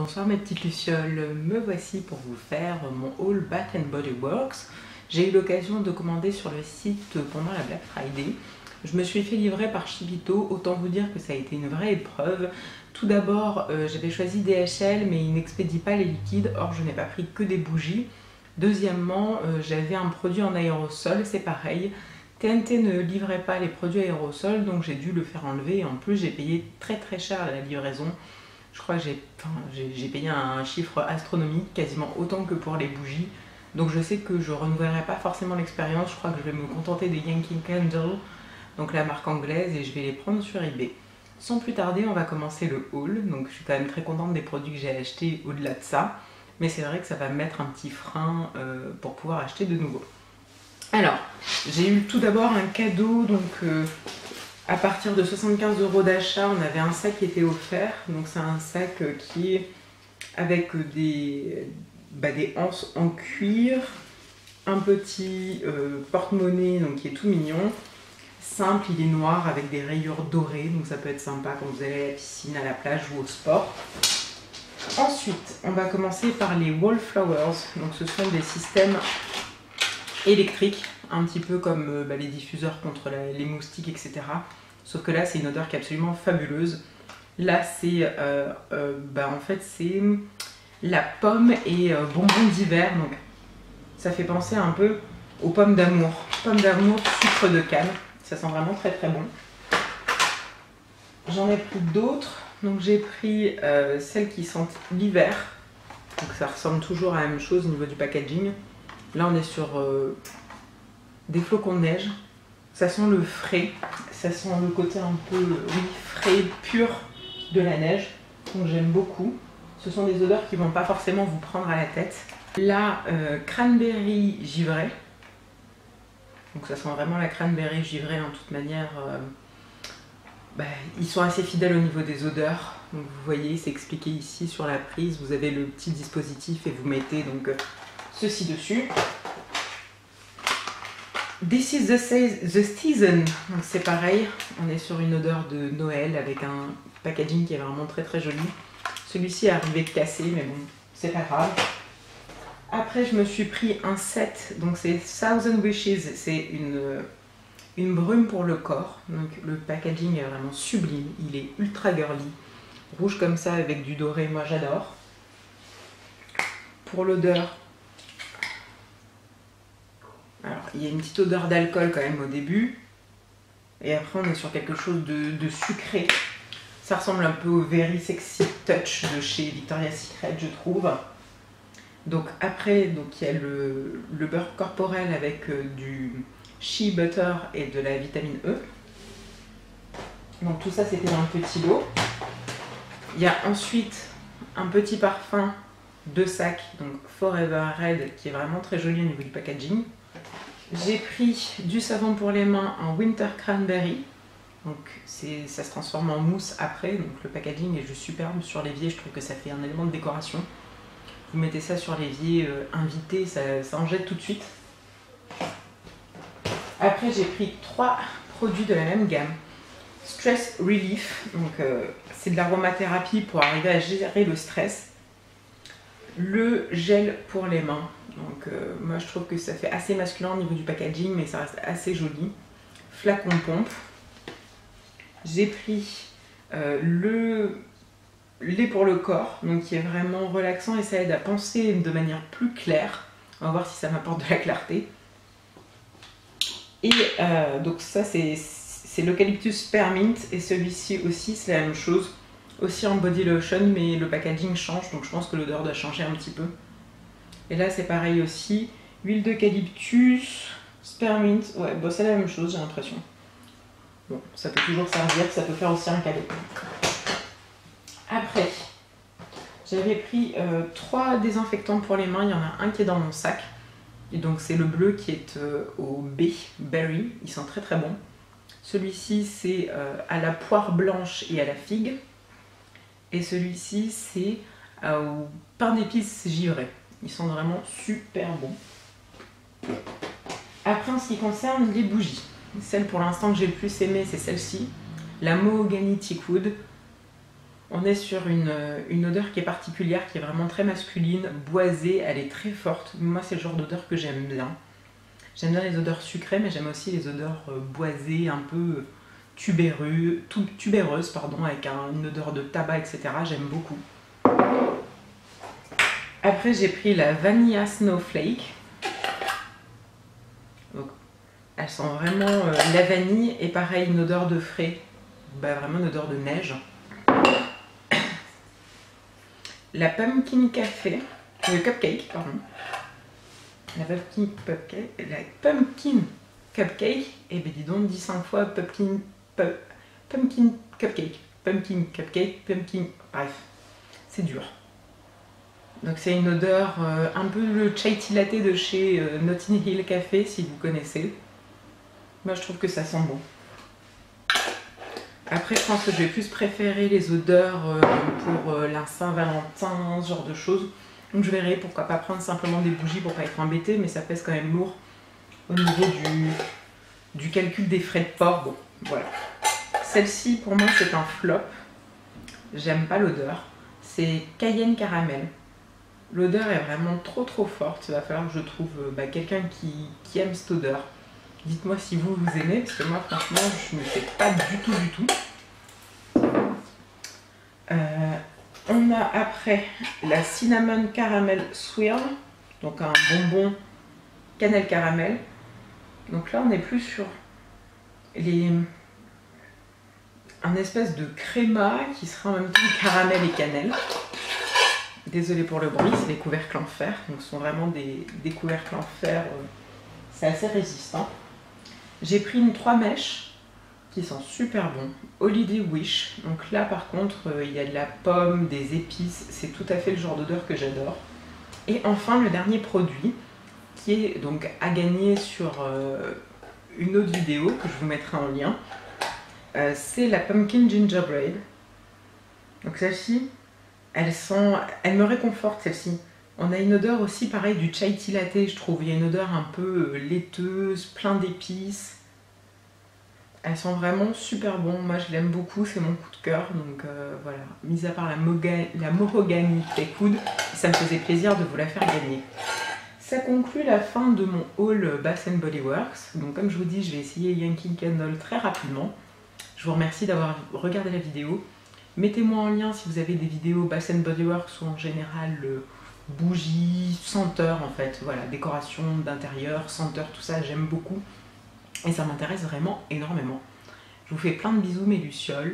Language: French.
Bonsoir mes petites lucioles, me voici pour vous faire mon haul Bath & Body Works. J'ai eu l'occasion de commander sur le site pendant la Black Friday. Je me suis fait livrer par Chibito, autant vous dire que ça a été une vraie épreuve. Tout d'abord, j'avais choisi DHL mais ils n'expédient pas les liquides, or je n'ai pas pris que des bougies. Deuxièmement, j'avais un produit en aérosol, c'est pareil. TNT ne livrait pas les produits aérosols, donc j'ai dû le faire enlever. Et en plus, j'ai payé très cher la livraison. Je crois que j'ai payé un chiffre astronomique, quasiment autant que pour les bougies. Donc je sais que je ne renouvellerai pas forcément l'expérience. Je crois que je vais me contenter des Yankee Candle, donc la marque anglaise, et je vais les prendre sur eBay. Sans plus tarder, on va commencer le haul. Donc je suis quand même très contente des produits que j'ai achetés au-delà de ça. Mais c'est vrai que ça va me mettre un petit frein pour pouvoir acheter de nouveau. Alors, j'ai eu tout d'abord un cadeau, donc à partir de 75 € d'achat, on avait un sac qui était offert. Donc c'est un sac qui est avec des anses en cuir, un petit porte-monnaie donc qui est tout mignon, simple, il est noir avec des rayures dorées, donc ça peut être sympa quand vous allez à la piscine, à la plage ou au sport. Ensuite, on va commencer par les Wallflowers. Donc ce sont des systèmes électriques, un petit peu comme les diffuseurs contre les moustiques, etc. Sauf que là, c'est une odeur qui est absolument fabuleuse. Là, c'est en fait, c'est la pomme et bonbons d'hiver. Donc, ça fait penser un peu aux pommes d'amour. Pommes d'amour, sucre de canne. Ça sent vraiment très bon. J'en ai pris d'autres. Donc, j'ai pris celles qui sentent l'hiver. Donc, ça ressemble toujours à la même chose au niveau du packaging. Là, on est sur des flocons de neige. Ça sent le frais, ça sent le côté un peu frais, pur de la neige. Donc j'aime beaucoup. Ce sont des odeurs qui ne vont pas forcément vous prendre à la tête. Là, cranberry givré. Donc ça sent vraiment la cranberry givrée en toute manière. Ils sont assez fidèles au niveau des odeurs. Donc vous voyez, c'est expliqué ici sur la prise. Vous avez le petit dispositif et vous mettez donc ceci dessus. This is the season, donc c'est pareil, on est sur une odeur de Noël avec un packaging qui est vraiment très joli. Celui-ci est arrivé cassé, mais bon, c'est pas grave. Après, je me suis pris un set, donc c'est Thousand Wishes, c'est une brume pour le corps. Donc le packaging est vraiment sublime, il est ultra girly, rouge comme ça avec du doré, moi j'adore. Pour l'odeur, alors, il y a une petite odeur d'alcool quand même au début. Et après, on est sur quelque chose de sucré. Ça ressemble un peu au Very Sexy Touch de chez Victoria's Secret, je trouve. Donc après, il y a le beurre corporel avec du shea butter et de la vitamine E. Donc tout ça, c'était dans un petit lot. Il y a ensuite un petit parfum de sac, donc Forever Red, qui est vraiment très joli au niveau du packaging. J'ai pris du savon pour les mains en Winter Cranberry. Donc ça se transforme en mousse après. Donc le packaging est juste superbe sur l'évier. Je trouve que ça fait un élément de décoration. Vous mettez ça sur l'évier invité, ça en jette tout de suite. Après j'ai pris 3 produits de la même gamme. Stress Relief. Donc c'est de l'aromathérapie pour arriver à gérer le stress. Le gel pour les mains. Donc moi je trouve que ça fait assez masculin au niveau du packaging, mais ça reste assez joli. Flacon pompe. J'ai pris le lait pour le corps, donc qui est vraiment relaxant et ça aide à penser de manière plus claire. On va voir si ça m'apporte de la clarté. Et donc ça c'est l'eucalyptus spearmint, et celui-ci aussi c'est la même chose. Aussi en body lotion, mais le packaging change, donc je pense que l'odeur doit changer un petit peu. Et là c'est pareil aussi, huile d'eucalyptus, spearmint, ouais, bon, c'est la même chose j'ai l'impression. Bon, ça peut toujours servir, ça peut faire aussi un cadeau. Après, j'avais pris 3 désinfectants pour les mains, il y en a un qui est dans mon sac. Et donc c'est le bleu qui est au berry, il sent très bon. Celui-ci c'est à la poire blanche et à la figue. Et celui-ci c'est au pain d'épices givré. Ils sont vraiment super bons. Après, en ce qui concerne les bougies, celle pour l'instant que j'ai le plus aimée, c'est celle-ci, la Mahogany Teakwood. On est sur une odeur qui est particulière, qui est vraiment très masculine, boisée, elle est très forte. Moi, c'est le genre d'odeur que j'aime bien. J'aime bien les odeurs sucrées, mais j'aime aussi les odeurs boisées, un peu tubéreuses, pardon, avec une odeur de tabac, etc. J'aime beaucoup. Après, j'ai pris la Vanilla Snowflake. Donc, elle sent vraiment la vanille et pareil, une odeur de frais. Bah, vraiment une odeur de neige. La Pumpkin Cupcake, pardon. La Pumpkin Cupcake, et ben dis donc, dis 5 fois Pumpkin Cupcake. Pumpkin Cupcake, Pumpkin... Bref, c'est dur. Donc c'est une odeur un peu le chai tea latte de chez Notting Hill Café, si vous connaissez. Moi je trouve que ça sent bon. Après je pense que je vais plus préférer les odeurs pour la Saint-Valentin, ce genre de choses. Donc je verrai, pourquoi pas prendre simplement des bougies pour pas être embêtée, mais ça pèse quand même lourd au niveau du calcul des frais de port. Bon, voilà. Celle-ci pour moi c'est un flop. J'aime pas l'odeur. C'est Cayenne Caramel. L'odeur est vraiment trop forte. Il va falloir que je trouve quelqu'un qui aime cette odeur. Dites-moi si vous aimez, parce que moi franchement je ne fais pas du tout. On a après la Cinnamon Caramel Swirl, donc un bonbon cannelle caramel. Donc là on est plus sur un espèce de créma qui sera en même temps caramel et cannelle. Désolée pour le bruit, c'est des couvercles en fer, donc ce sont vraiment des couvercles en fer, c'est assez résistant. J'ai pris une 3 mèches qui sent super bon, Holiday Wish. Donc là par contre il y a de la pomme, des épices, c'est tout à fait le genre d'odeur que j'adore. Et enfin le dernier produit qui est donc à gagner sur une autre vidéo que je vous mettrai en lien, c'est la Pumpkin Gingerbread. Donc celle-ci, elle me réconforte celle-ci. On a une odeur aussi pareil du chai tea latte, je trouve. Il y a une odeur un peu laiteuse, plein d'épices. Elles sont vraiment super bon. Moi je l'aime beaucoup, c'est mon coup de cœur. Donc voilà, mis à part la Mahogany Teakwood, ça me faisait plaisir de vous la faire gagner. Ça conclut la fin de mon haul Bath & Body Works. Donc comme je vous dis, je vais essayer Yankee Candle très rapidement. Je vous remercie d'avoir regardé la vidéo. Mettez-moi en lien si vous avez des vidéos Bath & Body Works ou en général bougies, senteurs en fait. Voilà, décoration d'intérieur, senteurs, tout ça, j'aime beaucoup. Et ça m'intéresse vraiment énormément. Je vous fais plein de bisous mes lucioles.